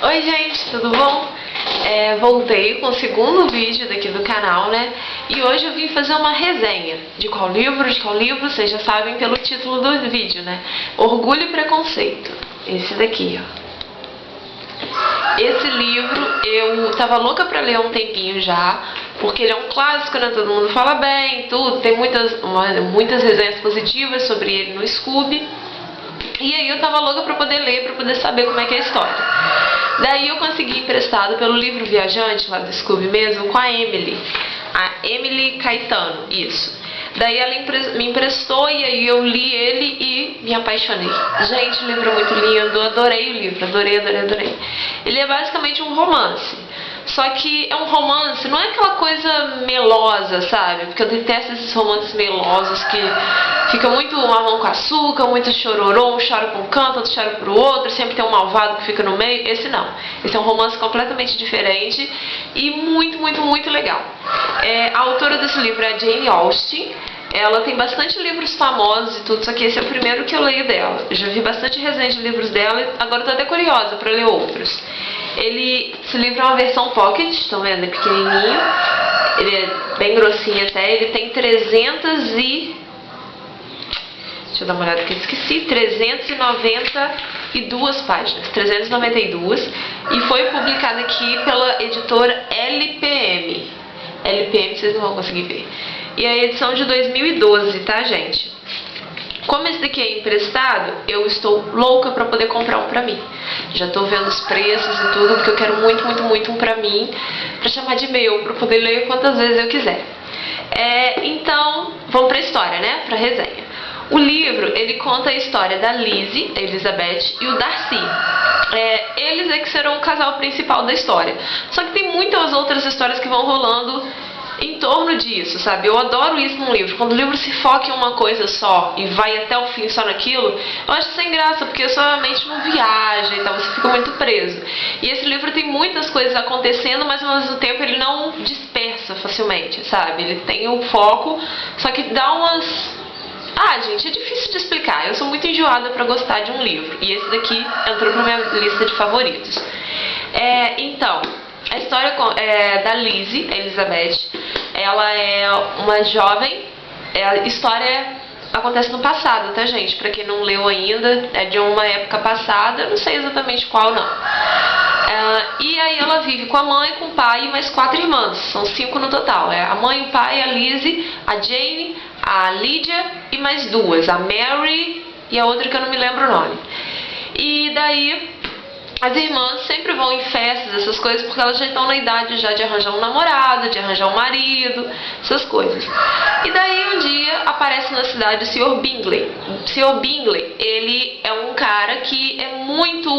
Oi gente, tudo bom? Voltei com o segundo vídeo daqui do canal, né? E hoje eu vim fazer uma resenha de qual livro, vocês já sabem pelo título do vídeo, né? Orgulho e Preconceito, esse daqui, ó. Esse livro eu tava louca pra ler há um tempinho já, porque ele é um clássico, né? Todo mundo fala bem, tudo, tem muitas resenhas positivas sobre ele no Scoob. E aí eu tava louca pra poder ler, pra poder saber como é que é a história. Daí eu consegui emprestado pelo Livro Viajante, lá do Scoob mesmo, com a Emily Caetano, isso. Daí ela me emprestou e aí eu li ele e me apaixonei. Gente, o livro é muito lindo, adorei o livro, adorei. Ele é basicamente um romance. Só que é um romance, não é aquela coisa melosa, sabe? Porque eu detesto esses romances melosos que fica muito mamão com açúcar, muito chororô, um chora pra um canto, outro chora pro outro, sempre tem um malvado que fica no meio. Esse não. Esse é um romance completamente diferente e muito legal. A autora desse livro é a Jane Austen. Ela tem bastante livros famosos e tudo, só que esse é o primeiro que eu leio dela. Eu já vi bastante resenha de livros dela e agora eu tô até curiosa pra ler outros. Esse livro é uma versão pocket, estão vendo? É pequenininho. Ele é bem grossinho até. Ele tem 392 páginas. 392. E foi publicado aqui pela editora LPM. LPM vocês não vão conseguir ver. E a edição de 2012, tá, gente? Como esse daqui é emprestado, eu estou louca pra poder comprar um pra mim. Já tô vendo os preços e tudo, porque eu quero muito um pra mim, pra chamar de meu, pra poder ler quantas vezes eu quiser. Então, vamos pra história, né? Pra resenha. O livro, ele conta a história da Lizzie, a Elizabeth, e o Darcy. Eles é que serão o casal principal da história. Só que tem muitas outras histórias que vão rolando em torno disso, sabe? Eu adoro isso num livro. Quando o livro se foca em uma coisa só e vai até o fim só naquilo, eu acho sem graça, porque a sua mente não viaja e tal, você fica muito preso. E esse livro tem muitas coisas acontecendo, mas ao mesmo tempo ele não dispersa facilmente, sabe? Ele tem o foco, só que dá umas... gente, é difícil de explicar. Eu sou muito enjoada pra gostar de um livro. E esse daqui entrou pra minha lista de favoritos. Então, a história da Lizzie, a Elizabeth. Ela é uma jovem. A história acontece no passado, tá, gente? Pra quem não leu ainda, é de uma época passada. Não sei exatamente qual, não. E aí ela vive com a mãe, com o pai e mais 4 irmãs. São 5 no total. A mãe, o pai, a Lizzie, a Jane, a Lydia e mais 2. A Mary e a outra que eu não me lembro o nome. E daí as irmãs sempre vão em festas, essas coisas, porque elas já estão na idade já de arranjar um namorado, de arranjar um marido, essas coisas. E daí um dia aparece na cidade o Sr. Bingley. O Sr. Bingley, ele é um cara que é muito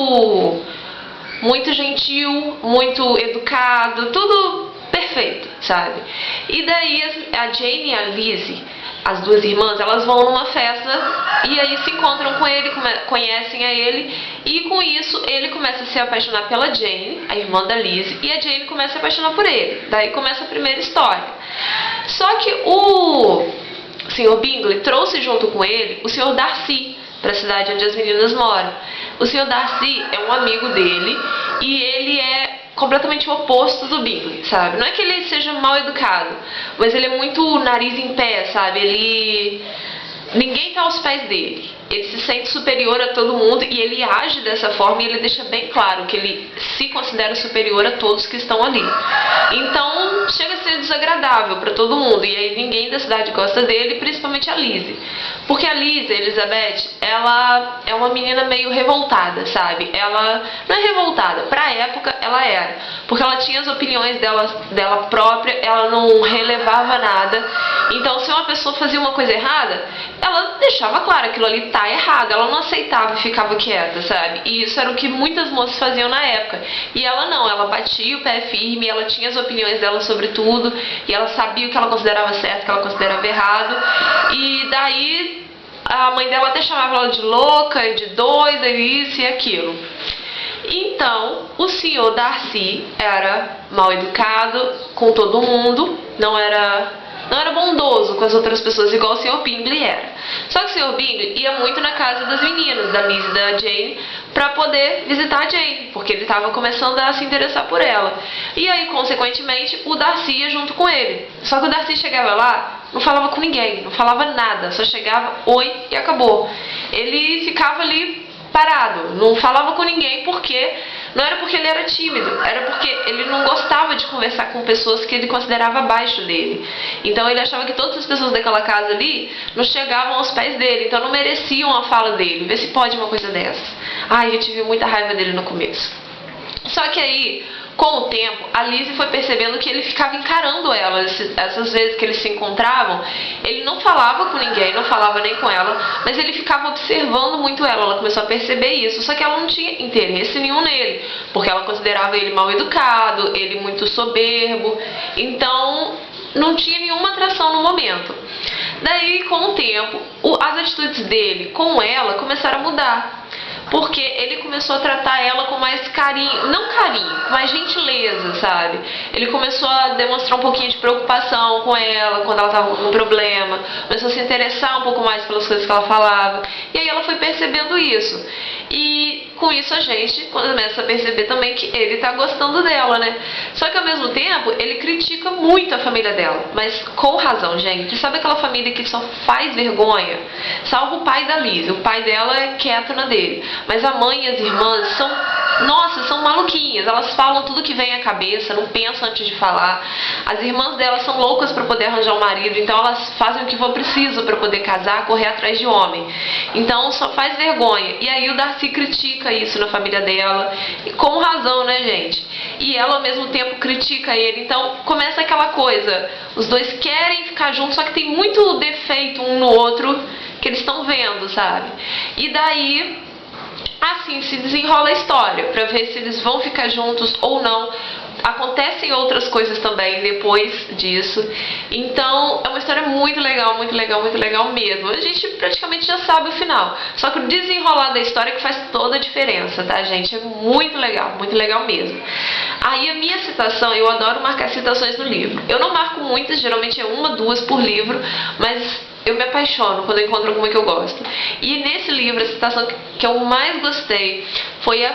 gentil, muito educado, tudo perfeito, sabe? E daí a Jane e a Lizzie, as 2 irmãs, elas vão numa festa e aí se encontram com ele, conhecem a ele, e com isso ele começa a se apaixonar pela Jane, a irmã da Lizzie, e a Jane começa a se apaixonar por ele. Daí começa a primeira história. Só que o Sr. Bingley trouxe junto com ele o Sr. Darcy para a cidade onde as meninas moram. O Sr. Darcy é um amigo dele e ele é completamente o oposto do Bingley, sabe? Não é que ele seja mal educado, mas ele é muito nariz em pé, sabe? Ninguém tá aos pés dele. Ele se sente superior a todo mundo e ele age dessa forma e ele deixa bem claro que ele se considera superior a todos que estão ali. Então chega a ser desagradável para todo mundo e aí ninguém da cidade gosta dele, principalmente a Lizzie. Porque a Lizzie, a Elizabeth, ela é uma menina meio revoltada, sabe? Ela não é revoltada, pra época ela era. Porque ela tinha as opiniões dela própria, ela não relevava nada. Então se uma pessoa fazia uma coisa errada, ela deixava claro que aquilo ali tá errado, ela não aceitava e ficava quieta, sabe? E isso era o que muitas moças faziam na época. E ela não, ela batia o pé firme, ela tinha as opiniões dela sobre tudo, e ela sabia o que ela considerava certo, o que ela considerava errado. E daí a mãe dela até chamava ela de louca, de doida, isso e aquilo. Então, o Sr. Darcy era mal educado com todo mundo, não era não era bondoso com as outras pessoas, igual o Sr. Bingley era. Só que o Sr. Bingley ia muito na casa das meninas, da Liz e da Jane, pra poder visitar a Jane, porque ele estava começando a se interessar por ela. E aí, consequentemente, o Darcy ia junto com ele. Só que o Darcy chegava lá, não falava com ninguém, não falava nada, só chegava, oi, e acabou. Ele ficava ali parado, não falava com ninguém, porque não era porque ele era tímido, era porque ele não gostava de conversar com pessoas que ele considerava abaixo dele. Então ele achava que todas as pessoas daquela casa ali não chegavam aos pés dele, então não mereciam a fala dele. Vê se pode uma coisa dessa. Ai, eu tive muita raiva dele no começo. Só que aí, com o tempo, a Lizzie foi percebendo que ele ficava encarando ela. Essas vezes que eles se encontravam, ele não falava com ninguém, não falava nem com ela, mas ele ficava observando muito ela. Ela começou a perceber isso, só que ela não tinha interesse nenhum nele, porque ela considerava ele mal educado, ele muito soberbo, então não tinha nenhuma atração no momento. Daí, com o tempo, as atitudes dele com ela começaram a mudar. Porque ele começou a tratar ela com mais carinho, não carinho, com mais gentileza, sabe? Ele começou a demonstrar um pouquinho de preocupação com ela, quando ela estava com algum problema. Começou a se interessar um pouco mais pelas coisas que ela falava. E aí ela foi percebendo isso. E com isso a gente começa a perceber também que ele tá gostando dela, né? Só que ao mesmo tempo, ele critica muito a família dela. Mas com razão, gente. Sabe aquela família que só faz vergonha? Salvo o pai da Liz. O pai dela é quieto na dele. Mas a mãe e as irmãs são, nossa, são maluquinhas. Elas falam tudo que vem à cabeça, não pensam antes de falar. As irmãs dela são loucas para poder arranjar um marido, então elas fazem o que for preciso para poder casar, correr atrás de homem. Então só faz vergonha. E aí o Darcy critica isso na família dela, e com razão, né, gente? E ela ao mesmo tempo critica ele. Então começa aquela coisa, os dois querem ficar juntos, só que tem muito defeito um no outro que eles estão vendo, sabe? E daí assim se desenrola a história, pra ver se eles vão ficar juntos ou não. Acontecem outras coisas também depois disso. Então é uma história muito legal, muito legal, muito legal mesmo. A gente praticamente já sabe o final, só que o desenrolar da história que faz toda a diferença, tá, gente? É muito legal mesmo. Aí a minha citação, eu adoro marcar citações no livro. Eu não marco muitas, geralmente é uma, duas por livro, mas eu me apaixono quando eu encontro alguma que eu gosto. E nesse livro, a citação que eu mais gostei foi a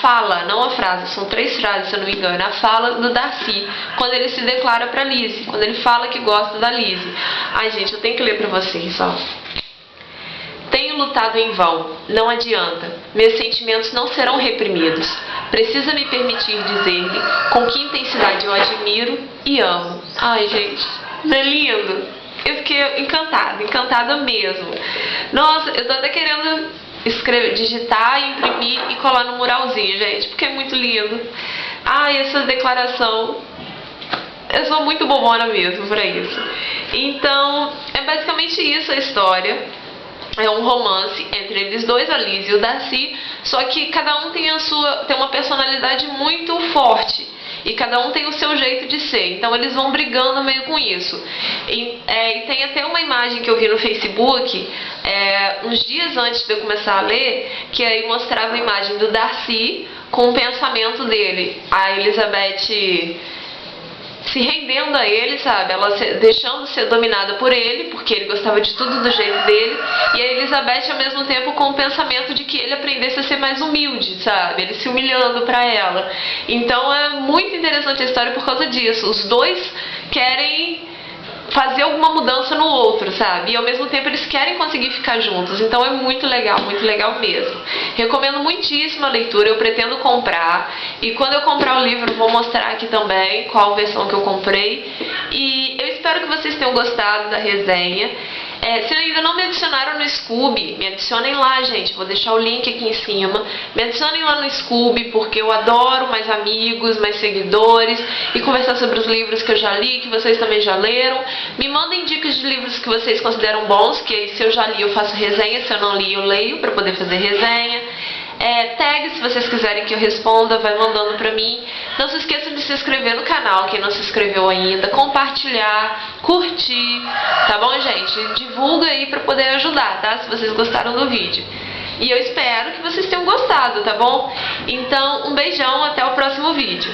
fala, não a frase, são 3 frases, se eu não me engano, a fala do Darcy, quando ele se declara pra Lizzie, quando ele fala que gosta da Lizzie. Ai, gente, eu tenho que ler pra vocês, ó. Tenho lutado em vão, não adianta, meus sentimentos não serão reprimidos. Precisa me permitir dizer-lhe com que intensidade eu admiro e amo. Ai, gente, não é lindo? Eu fiquei encantada mesmo. Nossa, eu tô até querendo escrever, digitar, imprimir e colar no muralzinho, gente, porque é muito lindo. Ai, essa declaração, eu sou muito bobona mesmo pra isso. Então, é basicamente isso a história. É um romance entre eles dois, a Liz e o Darcy, só que cada um tem uma personalidade muito forte. E cada um tem o seu jeito de ser. Então eles vão brigando meio com isso. E tem até uma imagem que eu vi no Facebook, uns dias antes de eu começar a ler, que aí mostrava a imagem do Darcy com o pensamento dele. A Elizabeth se rendendo a ele, sabe? Ela deixando ser dominada por ele, porque ele gostava de tudo do jeito dele. E a Elizabeth, ao mesmo tempo, com o pensamento de que ele aprendesse a ser mais humilde, sabe? Ele se humilhando pra ela. Então é muito interessante a história por causa disso. Os dois querem fazer alguma mudança no outro, sabe? E ao mesmo tempo eles querem conseguir ficar juntos. Então é muito legal mesmo. Recomendo muitíssimo a leitura, eu pretendo comprar. E quando eu comprar o livro, vou mostrar aqui também qual versão que eu comprei. E eu espero que vocês tenham gostado da resenha. Se ainda não me adicionaram no Scooby, me adicionem lá, gente. Vou deixar o link aqui em cima. Me adicionem lá no Scooby, porque eu adoro mais amigos, mais seguidores e conversar sobre os livros que eu já li, que vocês também já leram. Me mandem dicas de livros que vocês consideram bons, que aí, se eu já li, eu faço resenha. Se eu não li, eu leio para poder fazer resenha. Tag, se vocês quiserem que eu responda, vai mandando pra mim. Não se esqueçam de se inscrever no canal, quem não se inscreveu ainda, compartilhar, curtir, tá bom, gente? Divulga aí pra poder ajudar, tá? Se vocês gostaram do vídeo. E eu espero que vocês tenham gostado, tá bom? Então, um beijão, até o próximo vídeo.